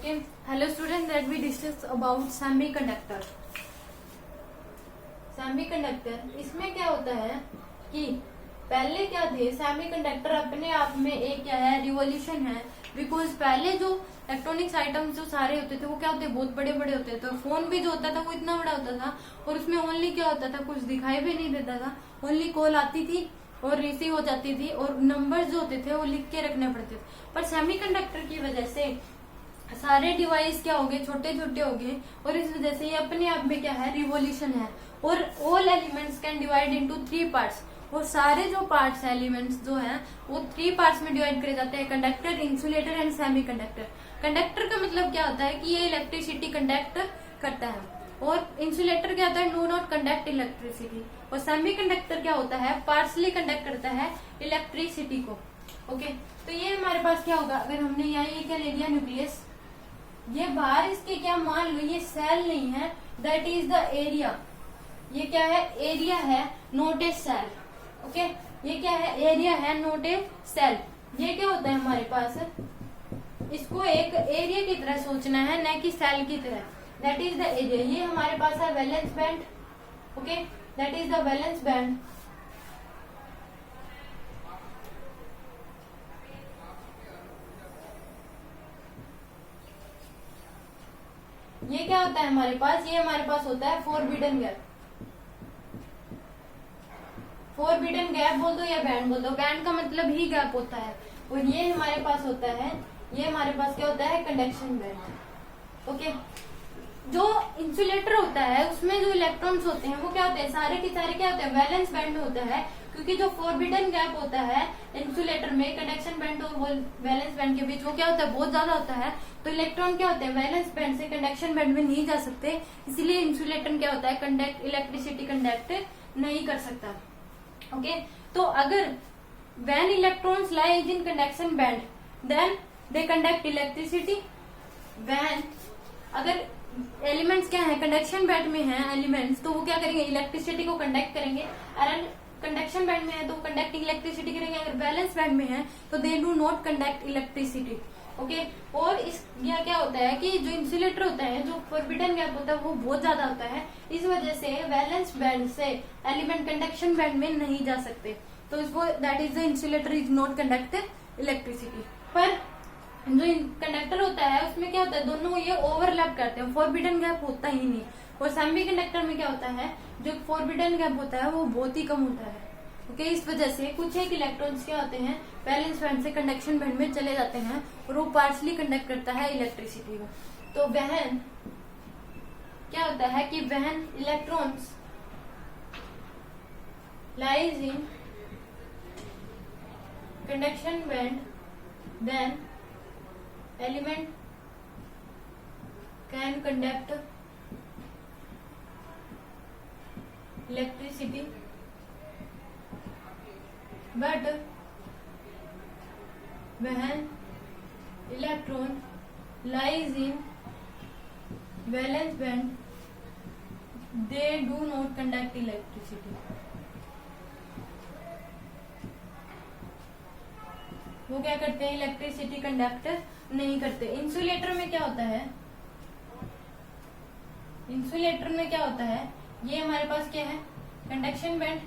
Okay, hello students, that we discuss about semiconductor. Semiconductor, इसमें क्या होता है कि पहले क्या थे सेमीकंडक्टर अपने आप में एक क्या है रिवॉल्यूशन है। बिकॉज पहले जो इलेक्ट्रॉनिक्स आइटम्स जो सारे होते थे वो क्या होते बहुत बड़े बड़े होते थे। तो फोन भी जो होता था वो इतना बड़ा होता था और उसमें ओनली क्या होता था, कुछ दिखाई भी नहीं देता था, ओनली कॉल आती थी और रिसीव हो जाती थी और नंबर्स जो होते थे वो लिख के रखने पड़ते थे। पर सेमीकंडक्टर की वजह से सारे डिवाइस क्या हो गए, छोटे छोटे हो गए और इस वजह से ये अपने आप में क्या है रिवॉल्यूशन है। और all elements can divide into 3 parts, और सारे जो पार्ट्स एलिमेंट्स जो हैं वो 3 पार्ट्स में डिवाइड करे जाते हैं, conductor, insulator and semiconductor. Conductor का मतलब क्या होता है कि ये इलेक्ट्रिसिटी कंडक्ट करता है, और इंसुलेटर क्या होता है, डू नॉट कंडक्ट इलेक्ट्रिसिटी। और सेमीकंडक्टर क्या होता है, पार्सली कंडक्ट करता है इलेक्ट्रिसिटी को। ओके, तो ये हमारे पास क्या होगा, अगर हमने यहाँ ये क्या ले लिया न्यूक्लियस, ये बाहर इसके क्या मान लो ये सेल नहीं है, दैट इज द एरिया। ये क्या है, एरिया है, नॉट ए सेल। ओके, ये क्या है, एरिया है, नॉट ए सेल। ये क्या होता है हमारे पास, इसको एक एरिया की तरह सोचना है, न कि सेल की तरह। That is the area. ये हमारे पास है valence band. Okay, that is the valence band. ये क्या होता है हमारे पास, ये हमारे पास होता है फॉरबिडन गैप। फॉरबिडन गैप बोल दो या बैंड बोल दो, बैंड का मतलब ही गैप होता है। और ये हमारे पास होता है, ये हमारे पास क्या होता है, कंडक्शन बैंड। ओके, जो इंसुलेटर होता है उसमें जो इलेक्ट्रॉन्स होते हैं वो क्या होते हैं, सारे के सारे क्या होते हैं, वैलेंस बैंड में होता है। क्योंकि जो फॉरबिडन गैप होता है इंसुलेटर में कंडक्शन बैंड और वैलेंस बैंड के बीच, वो क्या होता है, बहुत ज्यादा होता है। तो इलेक्ट्रॉन क्या होते हैं, वैलेंस बैंड से कंडक्शन बैंड में नहीं जा सकते, इसलिए इंसुलेटर क्या होता है, कंडक्ट इलेक्ट्रिसिटी कंडक्ट नहीं कर सकता। ओके, तो अगर when electrons lies in conduction band then they conduct electricity। when अगर एलिमेंट्स क्या है, कंडक्शन बैंड में है एलिमेंट्स, तो वो क्या करेंगे, इलेक्ट्रिसिटी को कंडक्ट करेंगे। अगर कंडक्शन बैंड में है तो कंडक्टिंग इलेक्ट्रिसिटी करेंगे। अगर बैलेंस बैंड में है तो they do not conduct electricity. Okay, और इस यह क्या होता है कि जो इंसुलेटर होता है, जो फॉरबिडन गैप होता है वो बहुत ज्यादा होता है, इस वजह से वैलेंस बैंड से एलिमेंट कंडक्शन बैंड में नहीं जा सकते। तो इसको that is the insulator is not conduct electricity. पर जो कंडक्टर होता है उसमें क्या होता है, दोनों ये ओवरलैप करते हैं, फॉरबिडन गैप होता ही नहीं। और सेमीकंडक्टर में क्या होता है, जो फॉरबिडन गैप होता है वो बहुत ही कम होता है। ओके, इस वजह से कुछ एक इलेक्ट्रॉन्स क्या होते हैं, वैलेंस बैंड से कंडक्शन बैंड में चले जाते हैं और वो पार्शली कंडक्ट करता है इलेक्ट्रिसिटी को। तो वहन क्या होता है कि when electrons lies in conduction band then element can conduct electricity but when electron lies in valence band they do not conduct electricity। वो क्या करते हैं, इलेक्ट्रिसिटी कंडक्ट नहीं करते। इंसुलेटर में क्या होता है, इंसुलेटर में क्या होता है, ये हमारे पास क्या है, कंडक्शन बैंड,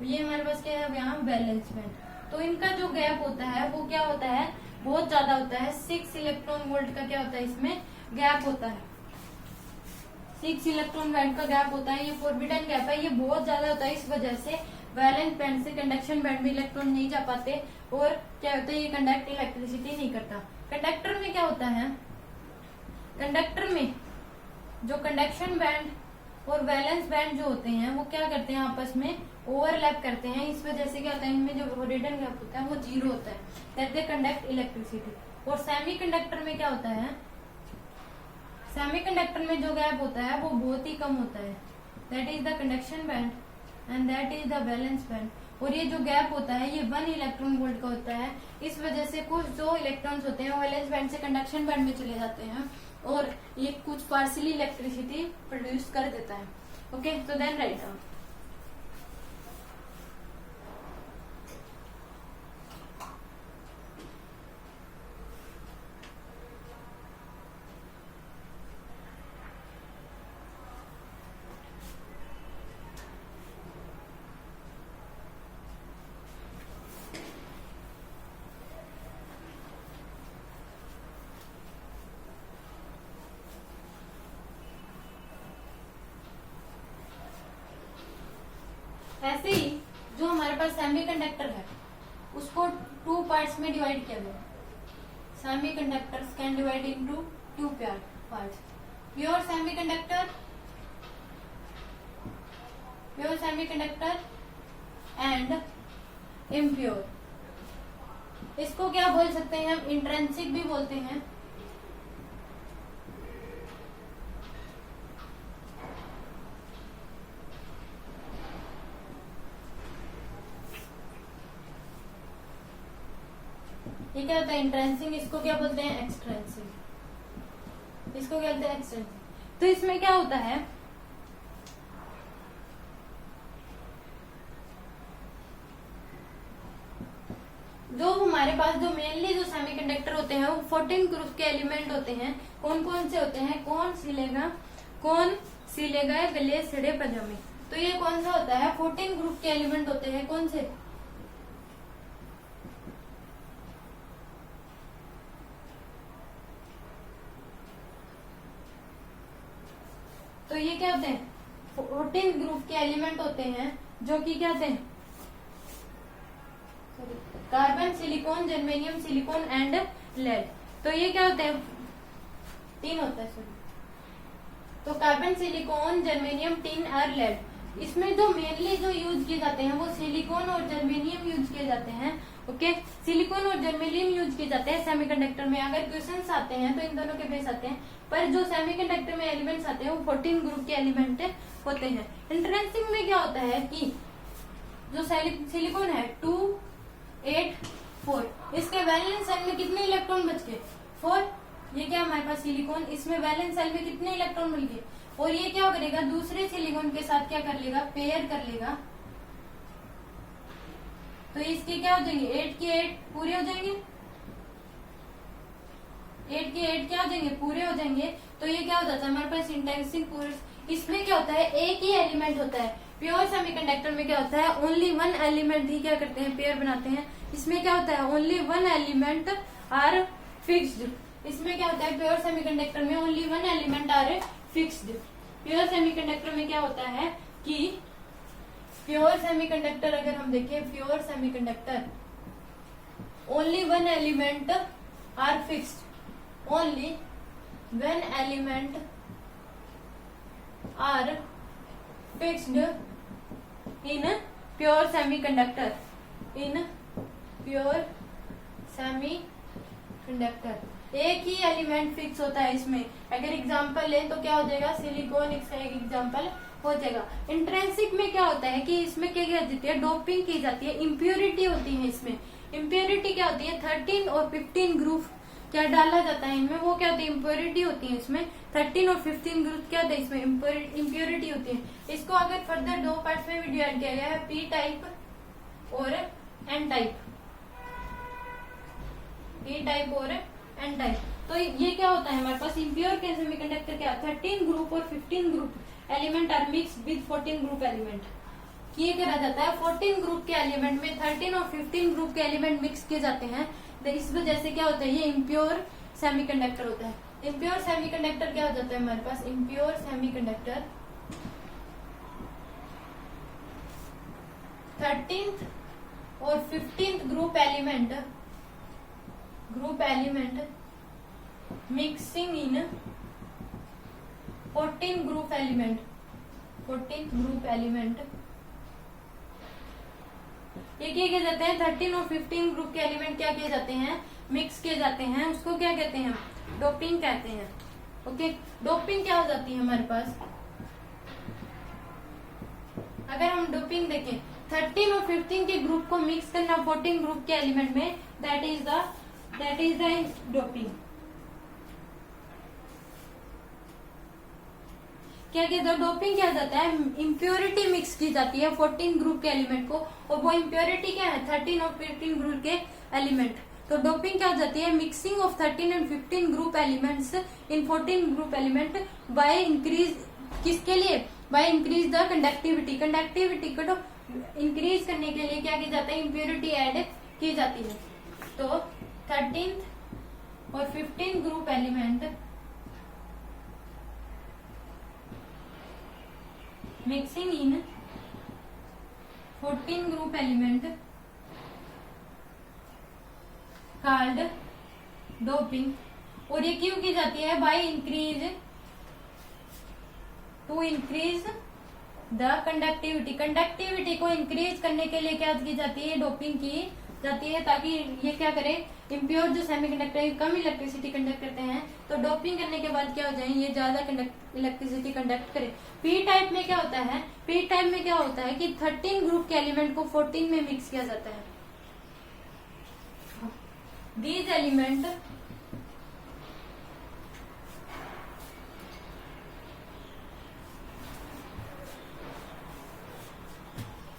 ये हमारे पास क्या है यहाँ वैलेंस बैंड। तो इनका जो गैप होता है वो क्या होता है, बहुत ज्यादा होता है। 6 इलेक्ट्रॉन वोल्ट का क्या होता है, इसमें गैप होता है, 6 इलेक्ट्रॉन वोल्ट का गैप होता है। ये फॉरबिडन गैप है, ये बहुत ज्यादा होता है, इस वजह से वैलेंस बैंड से कंडक्शन बैंड में इलेक्ट्रॉन नहीं जा पाते और क्या होता है, ये कंडक्ट इलेक्ट्रिसिटी नहीं करता। कंडक्टर में क्या होता है, कंडक्टर में जो कंडक्शन बैंड और वैलेंस बैंड जो होते हैं वो क्या करते हैं, आपस में ओवरलैप करते हैं। इस वजह से क्या होता है, इनमें जो फॉरबिडन गैप होता है वो 0 होता है, दैट दे कंडक्ट इलेक्ट्रिसिटी। और सेमीकंडक्टर में क्या होता है, सेमीकंडक्टर में जो गैप होता है वो बहुत ही कम होता है, that is the conduction band and that is the valence band. और ये जो गैप होता है ये 1 इलेक्ट्रॉन वोल्ट का होता है। इस वजह से कुछ जो इलेक्ट्रॉन्स होते हैं वैलेंस बैंड से कंडक्शन बैंड में चले जाते हैं और ये कुछ पार्शियली इलेक्ट्रिसिटी प्रोड्यूस कर देता है। ओके, तो देन राइट डाउन। ऐसे ही जो हमारे पास सेमीकंडक्टर है उसको 2 पार्ट्स में डिवाइड किया गया। Semiconductors can divide into 2 parts, pure semiconductor and impure. इसको क्या बोल सकते हैं हम, इंट्रिंसिक भी बोलते हैं। ये क्या होता है इंट्रिंसिक, इसको क्या बोलते हैं एक्सट्रिंसिक, इसको क्या बोलते हैं एक्सट्रिंसिक। तो इसमें क्या होता है, जो हमारे पास जो मेनली जो सेमीकंडक्टर होते हैं वो 14 ग्रुप के एलिमेंट होते हैं। कौन कौन से होते हैं, कौन सिलेगा गले सड़े पजामे। तो ये कौन सा होता है, 14 ग्रुप के एलिमेंट होते हैं। कौन से, तो ये क्या होते हैं 14 ग्रुप के एलिमेंट होते हैं, जो कि क्या होते हैं carbon, silicon, germanium, silicon and lead. तो ये क्या होते हैं, 3 होता है सॉरी। तो कार्बन, सिलिकॉन, जर्मेनियम, टिन और लेड। इसमें जो मेनली जो यूज किए जाते हैं वो सिलिकॉन और जर्मेनियम यूज किए जाते हैं। ओके, सिलिकॉन और जर्मेनियम यूज किए जाते हैं सेमीकंडक्टर में। अगर क्वेश्चंस आते हैं तो इन दोनों के बेस आते हैं, पर जो सेमीकंडक्टर में एलिमेंट्स आते हैं वो 14 ग्रुप के एलिमेंट होते हैं। इंट्रिंसिक में क्या होता है कि जो सिलिकॉन है 2 8 4, इसके वैलेंस सेल में कितने इलेक्ट्रॉन बच गए 4। ये क्या हमारे पास सिलिकॉन, इसमें वैलेंस सेल में कितने इलेक्ट्रॉन मिल गए, और ये क्या करेगा दूसरे सिलिकॉन के साथ क्या कर लेगा, पेयर कर लेगा। तो इसके क्या हो जाएंगे 8 के 8 पूरे हो जाएंगे, 8 के 8 क्या हो जाएंगे पूरे हो जाएंगे। तो ये क्या हो जाता है हमारे पास इंट्रिंसिक पूरे। इसमें क्या होता है एक ही एलिमेंट होता है। प्योर सेमीकंडक्टर में क्या होता है ओनली 1 एलिमेंट ही क्या करते हैं पेयर बनाते हैं। इसमें क्या होता है ओनली 1 एलिमेंट आर फिक्स्ड। इसमें क्या होता है प्योर सेमीकंडक्टर में only 1 element are fixed. Pure semiconductor में क्या होता है कि प्योर सेमीकंडक्टर अगर हम देखें pure semiconductor only 1 element are fixed, only 1 element are fixed in pure semiconductor, in pure semiconductor. एक ही एलिमेंट फिक्स होता है इसमें। अगर एग्जांपल लें तो क्या हो जाएगा सिलिकॉन, इसका एक एग्जांपल हो जाएगा। इंट्रिंसिक में क्या होता है कि इसमें क्या की जाती है डोपिंग की जाती है, इम्प्योरिटी होती है इसमें। इम्प्योरिटी क्या होती है 13 और 15 ग्रुप क्या डाला जाता है इनमें, वो क्या होती है इम्प्योरिटी होती है इसमें। 13 और 15 ग्रुप क्या होता है इसमें इम्प्योरिटी होती है। इसको अगर फर्दर 2 पार्ट्स में भी डिवाइड किया गया है, पी टाइप और एन टाइप, पी टाइप और एन टाइप। तो ये क्या होता है हमारे पास इम्प्योर के सेमीकंडक्टर क्या 13 ग्रुप और 15 group element are mix with 14 group element. ये करा जाता है 14 ग्रुप के एलिमेंट में 13 और 15 ग्रुप के एलिमेंट मिक्स किए जाते हैं। तो इस वजह से क्या होता है ये इम्प्योर सेमीकंडक्टर होता है। इम्प्योर सेमीकंडक्टर क्या हो जाता है हमारे पास इम्प्योर सेमीकंडक्टर 13th और 15th ग्रुप एलिमेंट मिक्सिंग इन 14 group element, 14th group element. ये क्या किए जाते हैं 13 और 15 ग्रुप के एलिमेंट क्या किए जाते हैं मिक्स किए जाते हैं। उसको क्या कहते हैं डोपिंग कहते हैं। ओके, डोपिंग क्या हो जाती है हमारे पास, अगर हम डोपिंग देखें 13 और 15 के ग्रुप को मिक्स करना 14 ग्रुप के एलिमेंट में, दैट इज द डोपिंग। क्या कहते हैं डोपिंग क्या जाता है इम्प्योरिटी मिक्स की जाती है 14 ग्रुप के एलिमेंट को, और वो इम्प्योरिटी क्या है 13 और 15 ग्रुप के एलिमेंट। तो डोपिंग क्या हो जाती है mixing of 13 and 15 group elements in 14 group element by increase, किसके लिए by increase the conductivity. Conductivity को इंक्रीज करने के लिए क्या किया जाता है इम्प्योरिटी ऐड की जाती है। तो 13th और 15 ग्रुप एलिमेंट मिक्सिंग इन 13 ग्रुप एलिमेंट कॉल्ड डोपिंग, और ये क्यों की जाती है? By two increase the conductivity, conductivity को इंक्रीज करने के लिए क्या की जाती है? डोपिंग की जाती है, ताकि ये क्या करे? इम्प्योर जो सेमीकंडक्टर कम इलेक्ट्रिसिटी कंडक्ट करते हैं, तो डोपिंग करने के बाद क्या हो जाए? ये ज्यादा इलेक्ट्रिसिटी कंडक्ट करे। पी टाइप में क्या होता है? पी टाइप में क्या होता है कि 13 ग्रुप के एलिमेंट को 14 में मिक्स किया जाता है। दीज एलिमेंट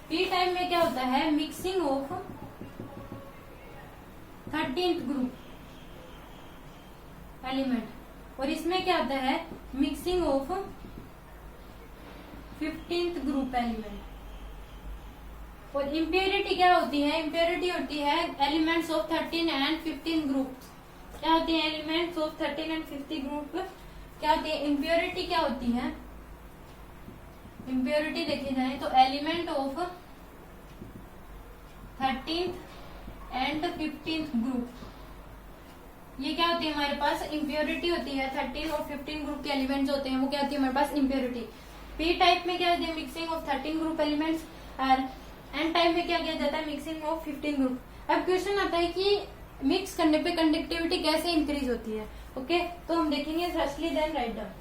पी टाइप में क्या होता है? Mixing of 13th group element, और इसमें क्या होता है? Mixing of 15th group element. और इम्प्योरिटी क्या होती है? इम्प्योरिटी होती है एलिमेंट्स ऑफ 13 एंड 15 ग्रुप। क्या होती है? एलिमेंट्स ऑफ 13 एंड 15 ग्रुप क्या होती है? इम्प्योरिटी क्या होती है? इम्प्योरिटी देखी जाए तो element of 13th and 15th group, ये क्या होती है हमारे पास? इम्प्योरिटी होती है। 13 और 15 ग्रुप के एलिमेंट्स होते हैं, वो क्या होती है हमारे पास? इम्प्योरिटी। पी टाइप में क्या होती है? मिक्सिंग ऑफ 13 ग्रुप एलिमेंट्स, और एन टाइप में क्या किया जाता है? Mixing of 15 group. अब क्वेश्चन आता है कि मिक्स करने पे कंडक्टिविटी कैसे इंक्रीज होती है? ओके, तो हम देखेंगे फर्स्टली, देन राइट डाउन।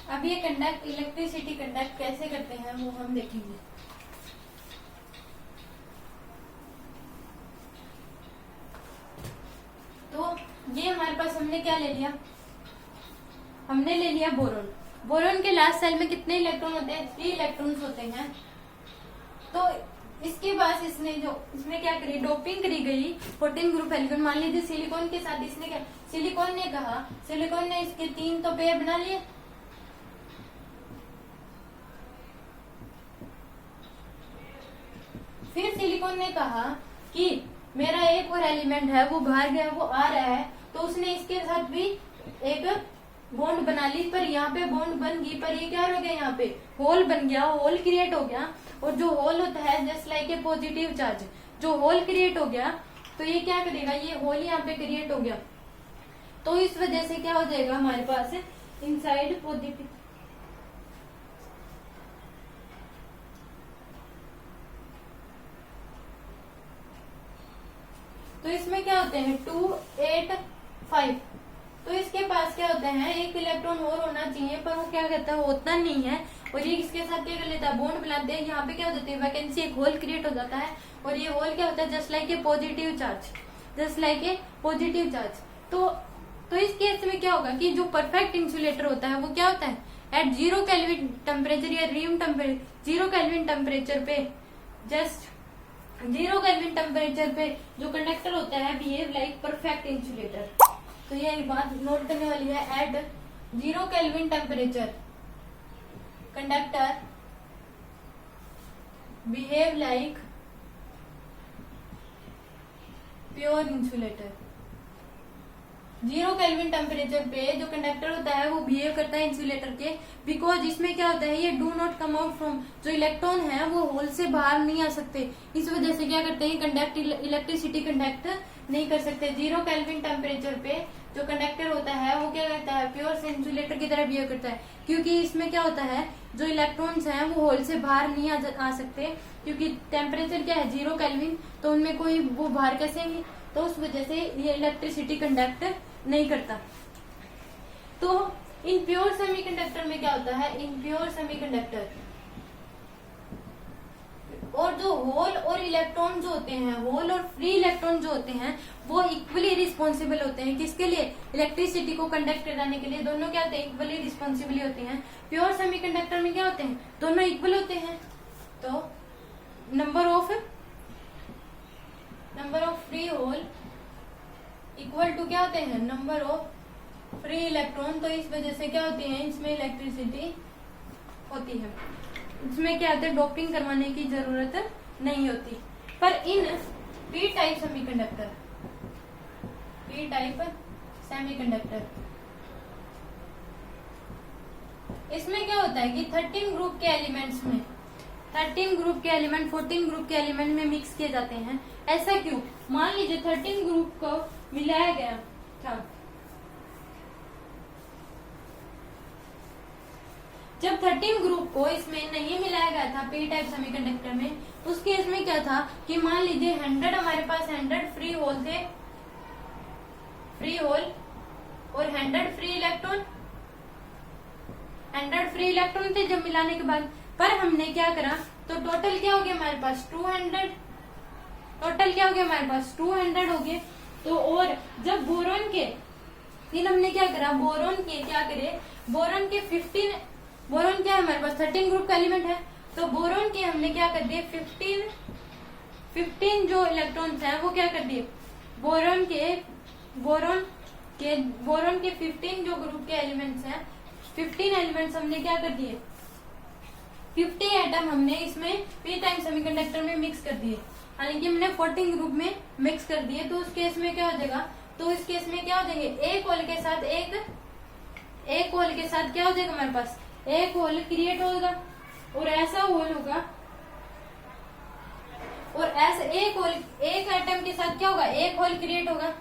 अब ये कंडक्ट इलेक्ट्रिसिटी कंडक्ट कैसे करते हैं वो हम देखेंगे। तो ये हमारे पास हमने क्या ले लिया? हमने ले लिया बोरोन। बोरोन के लास्ट सेल में कितने इलेक्ट्रॉन होते हैं? 3 इलेक्ट्रॉन्स होते हैं। तो इसके बाद इसने क्या करी? डोपिंग करी गई 14 ग्रुप एलिमेंट। मान लीजिए सिलिकॉन के साथ इसने क्या? सिलिकॉन ने इसके 3 तो पेयर बना लिए, फिर सिलिकॉन ने कहा कि मेरा एक और एलिमेंट है वो बाहर गया, वो आ रहा है, तो उसने इसके साथ भी एक बॉन्ड बना ली। पर यहाँ पे बॉन्ड बन गई, पर ये क्या हो गया? यहाँ पे होल बन गया, होल क्रिएट हो गया। और जो होल होता है just like a positive charge, जो होल क्रिएट हो गया तो ये क्या करेगा? ये होल यहाँ पे क्रिएट हो गया, तो इस वजह से क्या हो जाएगा हमारे पास? इनसाइड पॉजिटिव, तो इसमें क्या होते हैं? 2, 8, 5। तो इसके पास क्या होते हैं? एक इलेक्ट्रॉन और होना चाहिए, पर वो क्या कहता है? होता नहीं है। और ये इसके साथ क्या कर लेता है? बॉन्ड बनाते हैं। यहाँ पे क्या हो जाती है? वैकेंसी, एक होल क्रिएट हो जाता है। और ये होल क्या होता है? Just like a positive charge, just like a positive charge. तो इस केस में क्या होगा कि जो परफेक्ट इंसुलेटर होता है वो क्या होता है? एट 0 केल्विन टेम्परेचर या रूम टेम्परेचर, 0 केल्विन टेम्परेचर पे, जस्ट 0 केल्विन टेम्परेचर पे जो कंडक्टर होता है बिहेव लाइक परफेक्ट इंसुलेटर। तो ये बात नोट करने वाली है। At 0 kelvin temperature conductor behave like pure insulator. 0 kelvin temperature पे जो कंडक्टर होता है वो बिहेव करता है इंसुलेटर के, बिकॉज इसमें क्या होता है? ये do not come out from, जो इलेक्ट्रॉन है वो होल से बाहर नहीं आ सकते। इस वजह से क्या करते हैं? कंडक्ट इलेक्ट्रिसिटी कंडक्ट नहीं कर सकते। 0 केल्विन टेम्परेचर पे जो कंडक्टर होता है वो क्या करता है? प्योर इंसुलेटर की तरह बिहेव करता है, क्योंकि इसमें क्या होता है? जो इलेक्ट्रॉन्स हैं वो होल से बाहर नहीं आ सकते, क्योंकि टेम्परेचर क्या है? 0 केल्विन, तो उनमें कोई वो बाहर कैसे आएंगे? तो उस वजह से ये इलेक्ट्रिसिटी कंडक्ट नहीं करता। तो इन प्योर सेमीकंडक्टर में क्या होता है? इन प्योर सेमीकंडक्टर और जो होल और इलेक्ट्रॉन जो होते हैं, होल और फ्री इलेक्ट्रॉन जो होते हैं वो इक्वली रिस्पॉन्सिबल होते हैं। किसके लिए? इलेक्ट्रिसिटी को कंडक्ट कराने के लिए। दोनों क्या होते हैं? इक्वली रिस्पॉन्सिबल होते हैं। प्योर सेमीकंडक्टर में क्या होते हैं? दोनों इक्वल होते हैं। तो number of number of free hole equal to क्या होते हैं, नंबर ऑफ फ्री इलेक्ट्रॉन। तो इस वजह से क्या होती है, इसमें इलेक्ट्रिसिटी होती है। इसमें क्या होता है, डोपिंग करवाने की जरूरत नहीं होती। पर in P type semiconductor, P type semiconductor, इसमें क्या होता है कि 13 ग्रुप के एलिमेंट्स में 13 ग्रुप के एलिमेंट 14 ग्रुप के एलिमेंट में मिक्स किए जाते हैं। ऐसा क्यों? मान लीजिए 13 ग्रुप को मिलाया गया था, जब 13 ग्रुप को इसमें नहीं मिलाया गया था पी टाइप सेमीकंडक्टर में, उस केस में क्या था कि मान लीजिए 100 हमारे पास 100 फ्री होल थे, फ्री होल, और 100 फ्री इलेक्ट्रॉन, 100 फ्री इलेक्ट्रॉन थे जब मिलाने के बाद। पर हमने क्या करा, तो टोटल क्या हो गया हमारे पास 200, टोटल क्या हो गया हमारे पास 200 हो गए। तो और जब बोरॉन के, फिर हमने क्या करा, बोरॉन के क्या करे, बोरॉन के 15, बोरॉन क्या है हमारे पास 13 ग्रुप का एलिमेंट है, तो बोरॉन के हमने क्या कर दिए 15 जो इलेक्ट्रॉन्स हैं वो क्या कर दिए, बोरॉन के 15 जो ग्रुप के एलिमेंट्स हैं, 15 एलिमेंट्स हमने क्या कर दिए, 50 एटम हमने इसमें पी टाइप सेमीकंडक्टर में मिक्स कर दिए। हालांकि हमने 14 ग्रुप में मिक्स कर दिए। तो उस केस में क्या हो जाएगा, तो इस केस में क्या हो जाएंगे, एक होल के साथ एक होल के साथ क्या हो जाएगा हमारे पास, एक होल क्रिएट होगा, और ऐसा होल होगा, और ऐसा एक होल, एक एटम के साथ क्या होगा, एक होल क्रिएट होगा,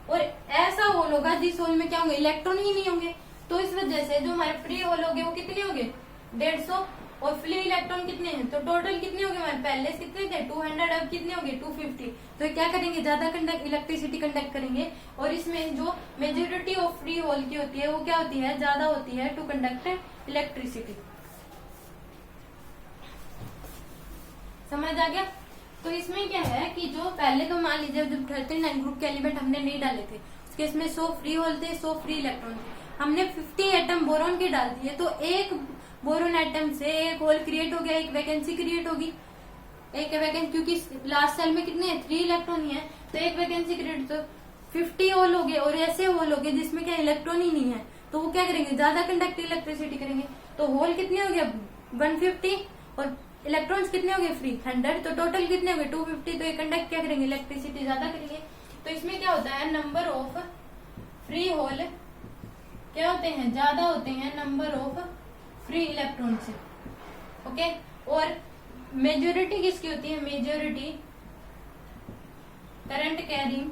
और ऐसा होल होगा जिस होल में क्या होंगे, इलेक्ट्रॉन ही नहीं होंगे। तो इस वजह से जो हमारे फ्री होल होंगे वो कितने होंगे, 150, और फ्री इलेक्ट्रॉन कितने हैं, तो टोटल कितने होंगे हमारे, पहले कितने थे 200, अब कितने होंगे 250। तो क्या करेंगे, ज्यादा इलेक्ट्रिसिटी कंडक्ट करेंगे, और इसमें जो मेजोरिटी ऑफ फ्री होल की होती है वो क्या होती है, ज्यादा होती है टू कंडक्ट इलेक्ट्रिसिटी। समझ आ गया? तो इसमें क्या है कि जो पहले तो मान लीजिए जब 39 ग्रुप के एलिमेंट हमने नहीं डाले थे, उसके इसमें 100 फ्री होल थे, 100 फ्री इलेक्ट्रॉन थे, हमने 50 एटम बोरॉन के डाल दिए, तो एक बोरॉन एटम से एक होल क्रिएट हो गया, एक वैकेंसी क्रिएट होगी, एक वैकेंसी, क्योंकि लास्ट सेल में कितने हैं, 3 इलेक्ट्रॉन ही है, तो एक वैकेंसी क्रिएट, तो 50 होल हो गए, और ऐसे होल हो गए जिसमें क्या इलेक्ट्रॉन ही नहीं है, तो वो क्या करेंगे, ज्यादा कंडक्ट इलेक्ट्रिसिटी करेंगे। तो होल कितने हो गया 150, और इलेक्ट्रॉन्स कितने हो गए फ्री 100, तो टोटल कितने हो गए 250। तो ये कंडक्ट क्या करेंगे, इलेक्ट्रिसिटी ज्यादा करेंगे। तो इसमें क्या होता है, नंबर ऑफ फ्री होल क्या होते हैं, ज्यादा होते हैं नंबर ऑफ फ्री इलेक्ट्रॉन से। ओके, और मेजोरिटी किसकी होती है, मेजोरिटी करंट कैरिंग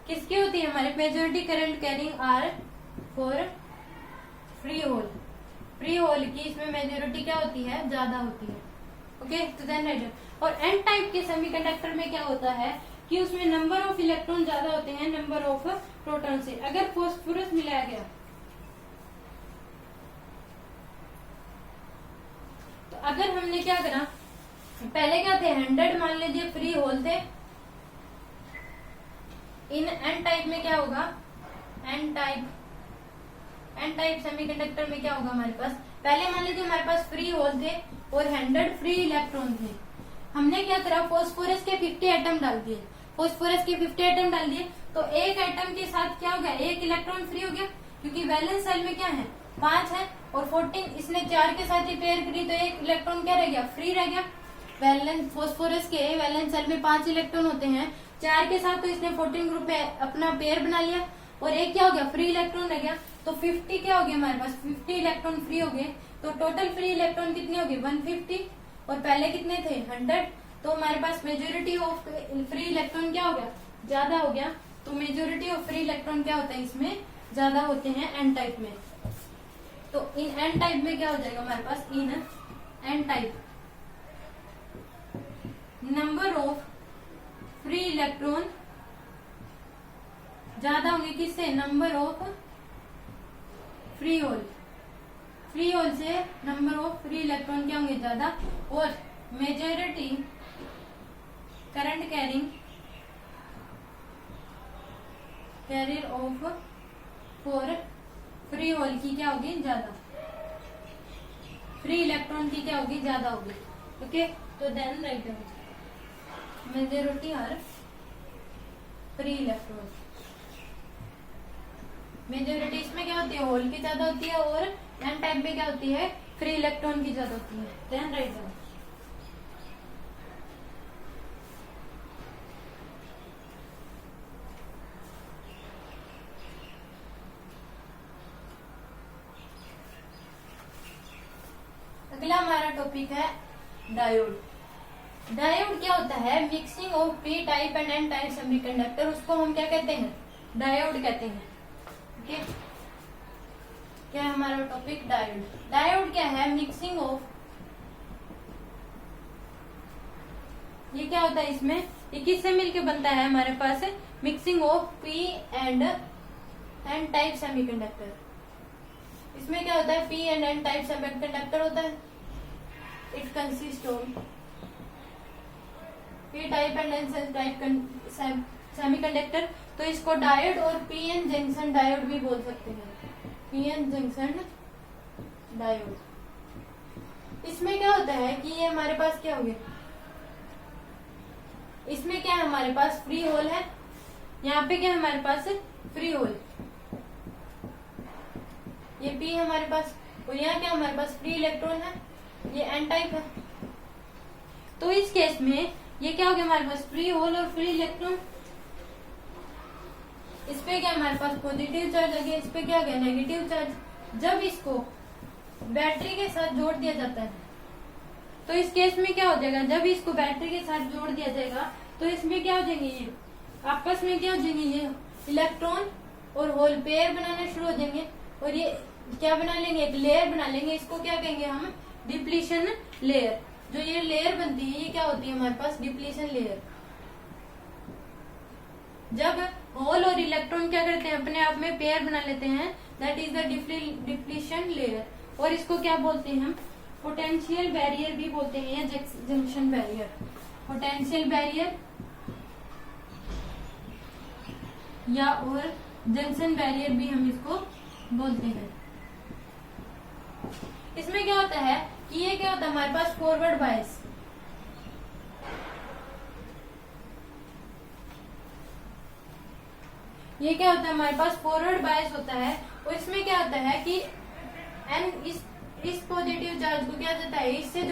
किसकी होती है, हमारे majority current carrying are for free hole, free hole की इसमें मेजोरिटी क्या होती है, ज्यादा होती है। ओके, तो देन राइट। और एन टाइप के सेमीकंडक्टर में क्या होता है कि उसमें नंबर ऑफ इलेक्ट्रॉन ज्यादा होते हैं नंबर ऑफ प्रोटॉन से। अगर फास्फोरस मिलाया गया तो अगर हमने क्या करा, पहले क्या थे 100 मान लीजिए फ्री होल थे, इन एन टाइप में क्या होगा, एन टाइप सेमीकंडक्टर में क्या होगा हमारे पास, पहले मान लीजिए हमारे पास फ्री होल थे और 100 फ्री इलेक्ट्रॉन थे। हमने क्या करा, फास्फोरस के 50 एटम डाल दिए, फास्फोरस के 50 एटम डाल दिए, तो एक एटम के साथ क्या हो गया, एक इलेक्ट्रॉन फ्री हो गया, क्योंकि वैलेंस सेल में क्या है 5 है, और 14 इसने 4 के साथ ही पेयर करी, तो एक इलेक्ट्रॉन क्या रह गया, फ्री रह गया। वैलेंस फास्फोरस के वैलेंस सेल में 5 इलेक्ट्रॉन होते हैं, 4 के साथ तो इसने 14 ग्रुप में अपना पेयर बना लिया, और एक क्या हो गया, फ्री इलेक्ट्रॉन रह गया। तो 50 क्या हो गया हमारे पास, 50 इलेक्ट्रॉन फ्री हो गए, तो टोटल फ्री इलेक्ट्रॉन कितने हो गए 150, और पहले कितने थे 100, तो हमारे पास मेजोरिटी ऑफ फ्री इलेक्ट्रॉन क्या हो गया, ज्यादा हो गया। तो मेजोरिटी ऑफ फ्री इलेक्ट्रॉन क्या होता है, इसमें ज्यादा होते हैं एन टाइप में। तो इन एन टाइप में क्या हो जाएगा हमारे पास, in N type number of free electron ज्यादा होंगे, किससे, number of free hole, free hole से नंबर ऑफ फ्री इलेक्ट्रॉन क्या होंगे, ज्यादा, और majority current carrier of for free hole की क्या होगी, ज्यादा, फ्री इलेक्ट्रॉन की क्या होगी, ज्यादा होगी। ओके, तो then right majority are free electron. Majority इसमें क्या होती है, होल की ज्यादा होती है, और एन टाइप में क्या होती है, फ्री इलेक्ट्रॉन की ज्यादा होती है। ध्यान राइट डाउन। अगला हमारा टॉपिक है डायोड। डायोड क्या होता है, mixing of P type and N type semiconductor, उसको हम क्या कहते हैं, डायोड कहते हैं। ओके, क्या है हमारा टॉपिक, डायोड। डायोड क्या है, मिक्सिंग ऑफ, ये क्या होता है, इसमें ये किससे मिलके बनता है हमारे पास, mixing of P and N type semiconductor. इसमें क्या होता है, P and N type semiconductor होता है। It consist of P type and N type semiconductor. तो इसको डायोड और पी एन जंक्शन डायोड भी बोल सकते हैं, पी एन जंक्शन डायोड। इसमें क्या होता है कि ये हमारे पास क्या हो गया, इसमें क्या है हमारे पास फ्री होल है, यहाँ पे क्या है हमारे पास फ्री होल, ये पी है हमारे पास, और यहाँ क्या हमारे पास फ्री इलेक्ट्रॉन है, ये एन टाइप है। तो इस केस में ये क्या हो गया हमारे पास, फ्री होल और फ्री इलेक्ट्रॉन। इस पे क्या हमारे पास पॉजिटिव चार्ज आ गया, इस पे क्या आ गया नेगेटिव चार्ज। जब इसको बैटरी के साथ जोड़ दिया जाता है, तो इस केस में क्या हो जाएगा, जब इसको बैटरी के साथ जोड़ दिया जाएगा तो इसमें क्या हो जाएंगे, ये आपस में क्या हो जाएंगे, ये इलेक्ट्रॉन और होल पेयर बनाना शुरू हो जाएंगे, और ये क्या बना लेंगे, एक लेयर बना लेंगे। इसको क्या कहेंगे हम, डिप्लीशन लेयर। जो ये लेयर बनती है, ये क्या होती है हमारे पास, डिप्लीशन लेयर। जब होल और इलेक्ट्रॉन क्या करते हैं, अपने आप में पेयर बना लेते हैं, that is the depletion layer. और इसको क्या बोलते हैं हम, पोटेंशियल बैरियर भी बोलते हैं, या जंक्शन बैरियर। पोटेंशियल बैरियर या और जंक्शन बैरियर भी हम इसको बोलते हैं। इसमें क्या होता है कि ये क्या होता है हमारे पास, फॉरवर्ड बायस। ये क्या होता है हमारे पास, फॉरवर्ड बायस होता है। और इसमें क्या होता है कि एन इस पॉजिटिव चार्ज को क्या देता है, इससे जो